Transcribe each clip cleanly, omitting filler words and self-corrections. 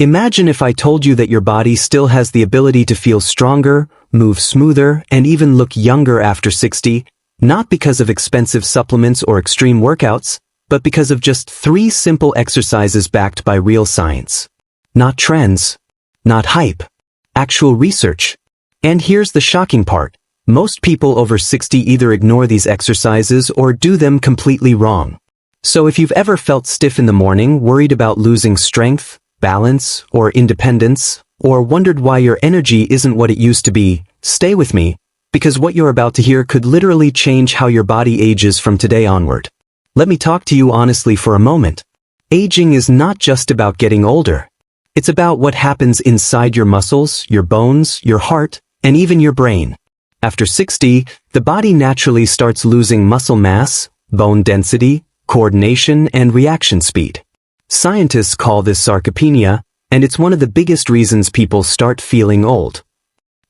Imagine if I told you that your body still has the ability to feel stronger, move smoother, and even look younger after 60, not because of expensive supplements or extreme workouts, but because of just 3 simple exercises backed by real science. Not trends, not hype, actual research. And here's the shocking part. Most people over 60 either ignore these exercises or do them completely wrong. So if you've ever felt stiff in the morning, worried about losing strength, balance, or independence, or wondered why your energy isn't what it used to be, stay with me, because what you're about to hear could literally change how your body ages from today onward. Let me talk to you honestly for a moment. Aging is not just about getting older. It's about what happens inside your muscles, your bones, your heart, and even your brain. After 60, the body naturally starts losing muscle mass, bone density, coordination, and reaction speed. Scientists call this sarcopenia, and it's one of the biggest reasons people start feeling old.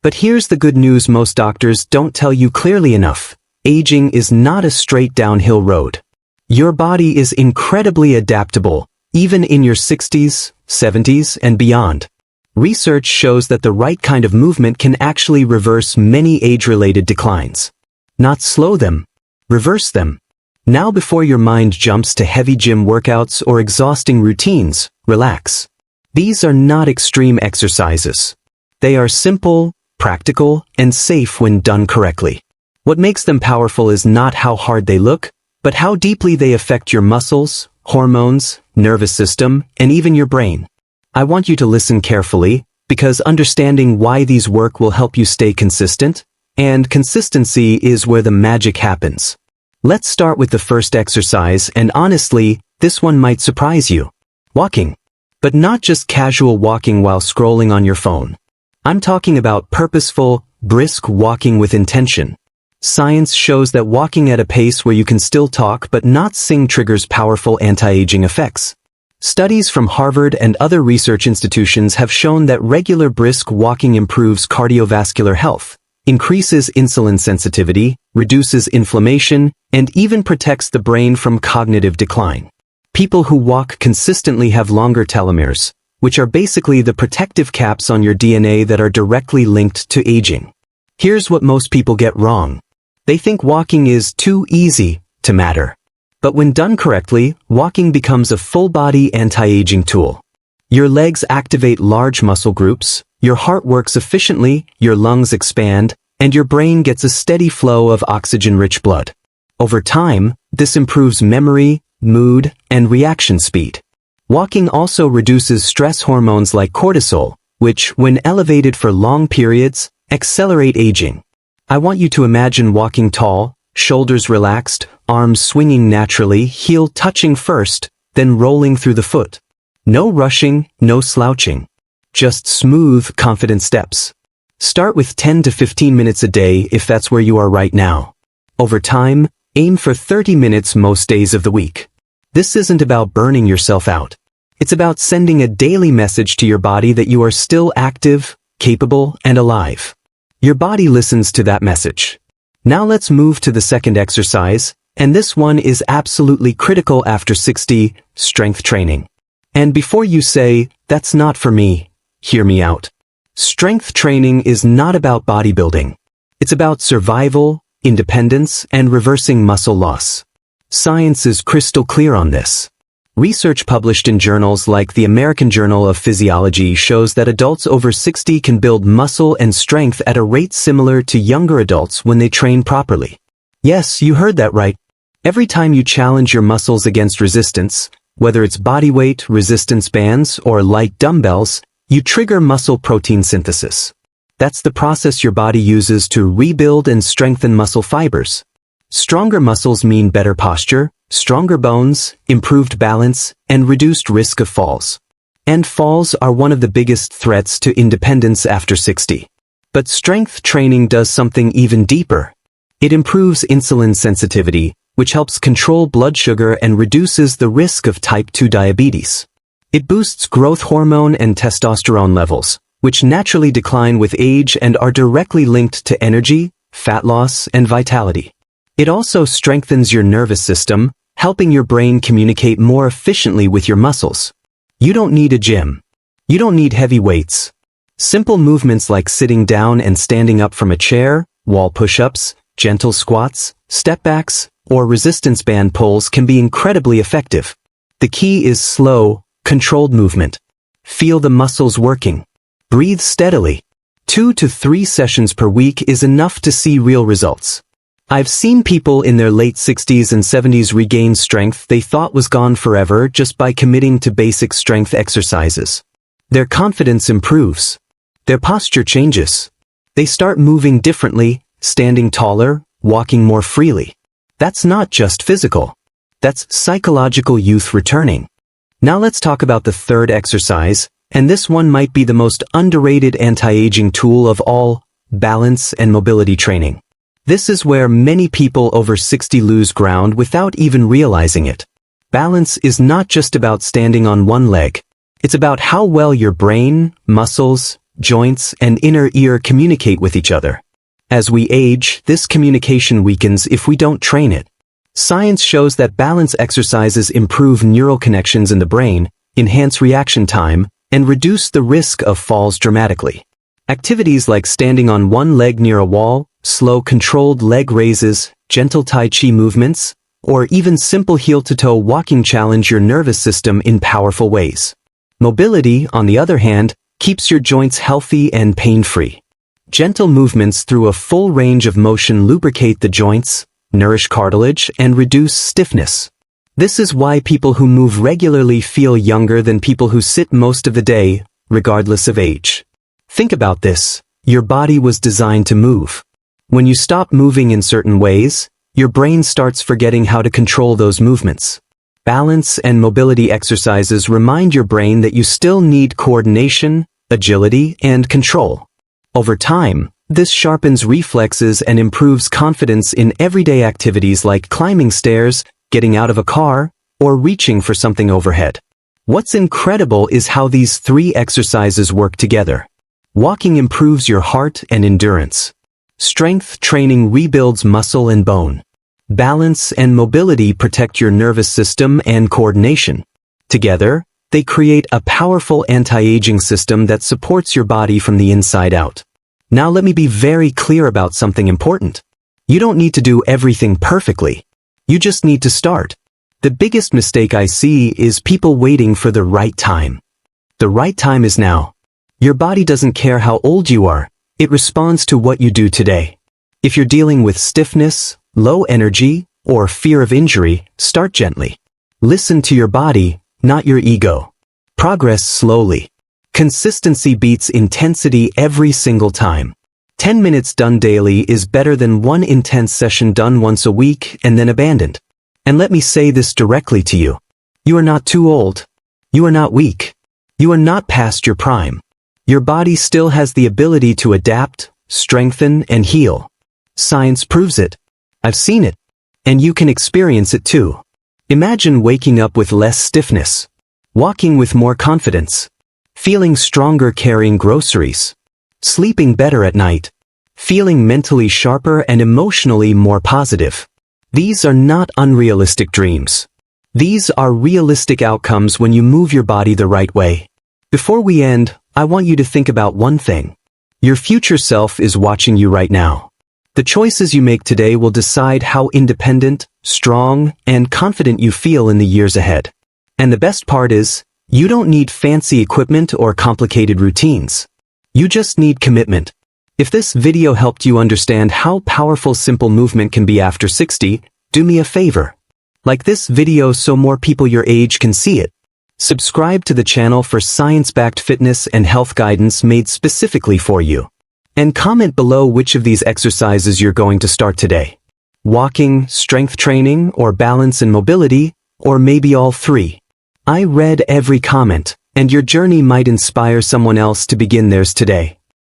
But here's the good news most doctors don't tell you clearly enough. Aging is not a straight downhill road. Your body is incredibly adaptable, even in your 60s, 70s, and beyond. Research shows that the right kind of movement can actually reverse many age-related declines. Not slow them, reverse them. Now before your mind jumps to heavy gym workouts or exhausting routines, relax. These are not extreme exercises. They are simple, practical, and safe when done correctly. What makes them powerful is not how hard they look, but how deeply they affect your muscles, hormones, nervous system, and even your brain. I want you to listen carefully, because understanding why these work will help you stay consistent, and consistency is where the magic happens. Let's start with the first exercise, and honestly, this one might surprise you. Walking. But not just casual walking while scrolling on your phone. I'm talking about purposeful, brisk walking with intention. Science shows that walking at a pace where you can still talk but not sing triggers powerful anti-aging effects. Studies from Harvard and other research institutions have shown that regular brisk walking improves cardiovascular health, increases insulin sensitivity, reduces inflammation, and even protects the brain from cognitive decline. People who walk consistently have longer telomeres, which are basically the protective caps on your DNA that are directly linked to aging. Here's what most people get wrong. They think walking is too easy to matter. But when done correctly, walking becomes a full-body anti-aging tool. Your legs activate large muscle groups, your heart works efficiently, your lungs expand, and your brain gets a steady flow of oxygen-rich blood. Over time, this improves memory, mood, and reaction speed. Walking also reduces stress hormones like cortisol, which, when elevated for long periods, accelerate aging. I want you to imagine walking tall, shoulders relaxed, arms swinging naturally, heel touching first, then rolling through the foot. No rushing, no slouching. Just smooth, confident steps. Start with 10 to 15 minutes a day if that's where you are right now. Over time, aim for 30 minutes most days of the week. This isn't about burning yourself out. It's about sending a daily message to your body that you are still active, capable, and alive. Your body listens to that message. Now let's move to the second exercise, and this one is absolutely critical after 60, strength training. And before you say, "That's not for me," hear me out. Strength training is not about bodybuilding. It's about survival, independence, and reversing muscle loss. Science is crystal clear on this. Research published in journals like the American Journal of Physiology shows that adults over 60 can build muscle and strength at a rate similar to younger adults when they train properly. Yes, you heard that right. Every time you challenge your muscles against resistance, whether it's body weight, resistance bands, or light dumbbells, you trigger muscle protein synthesis. That's the process your body uses to rebuild and strengthen muscle fibers. Stronger muscles mean better posture, stronger bones, improved balance, and reduced risk of falls. And falls are one of the biggest threats to independence after 60. But strength training does something even deeper. It improves insulin sensitivity, which helps control blood sugar and reduces the risk of type 2 diabetes. It boosts growth hormone and testosterone levels, which naturally decline with age and are directly linked to energy, fat loss, and vitality. It also strengthens your nervous system, helping your brain communicate more efficiently with your muscles. You don't need a gym. You don't need heavy weights. Simple movements like sitting down and standing up from a chair, wall push-ups, gentle squats, step backs, or resistance band pulls can be incredibly effective. The key is slow, controlled movement. Feel the muscles working. Breathe steadily. 2 to 3 sessions per week is enough to see real results. I've seen people in their late 60s and 70s regain strength they thought was gone forever just by committing to basic strength exercises. Their confidence improves. Their posture changes. They start moving differently, standing taller, walking more freely. That's not just physical. That's psychological youth returning. Now let's talk about the third exercise, and this one might be the most underrated anti-aging tool of all: balance and mobility training. This is where many people over 60 lose ground without even realizing it. Balance is not just about standing on one leg. It's about how well your brain, muscles, joints, and inner ear communicate with each other. As we age, this communication weakens if we don't train it. Science shows that balance exercises improve neural connections in the brain, enhance reaction time, and reduce the risk of falls dramatically. Activities like standing on one leg near a wall, slow controlled leg raises, gentle Tai Chi movements, or even simple heel-to-toe walking challenge your nervous system in powerful ways. Mobility, on the other hand, keeps your joints healthy and pain-free. Gentle movements through a full range of motion lubricate the joints, nourish cartilage, and reduce stiffness. This is why people who move regularly feel younger than people who sit most of the day, regardless of age. Think about this. Your body was designed to move. When you stop moving in certain ways, your brain starts forgetting how to control those movements. Balance and mobility exercises remind your brain that you still need coordination, agility, and control. Over time, this sharpens reflexes and improves confidence in everyday activities like climbing stairs, getting out of a car, or reaching for something overhead. What's incredible is how these 3 exercises work together. Walking improves your heart and endurance. Strength training rebuilds muscle and bone. Balance and mobility protect your nervous system and coordination. Together, they create a powerful anti-aging system that supports your body from the inside out. Now let me be very clear about something important. You don't need to do everything perfectly. You just need to start. The biggest mistake I see is people waiting for the right time. The right time is now. Your body doesn't care how old you are. It responds to what you do today. If you're dealing with stiffness, low energy, or fear of injury, start gently. Listen to your body, not your ego. Progress slowly. Consistency beats intensity every single time. 10 minutes done daily is better than one intense session done once a week and then abandoned. And let me say this directly to you. You are not too old. You are not weak. You are not past your prime. Your body still has the ability to adapt, strengthen, and heal. Science proves it. I've seen it. And you can experience it too. Imagine waking up with less stiffness, walking with more confidence, feeling stronger carrying groceries, sleeping better at night, feeling mentally sharper and emotionally more positive. These are not unrealistic dreams. These are realistic outcomes when you move your body the right way. Before we end, I want you to think about one thing. Your future self is watching you right now. The choices you make today will decide how independent, strong, and confident you feel in the years ahead. And the best part is, you don't need fancy equipment or complicated routines. You just need commitment. If this video helped you understand how powerful simple movement can be after 60, do me a favor. Like this video so more people your age can see it. Subscribe to the channel for science-backed fitness and health guidance made specifically for you. And comment below which of these exercises you're going to start today. Walking, strength training, or balance and mobility, or maybe all 3. I read every comment, and your journey might inspire someone else to begin theirs today.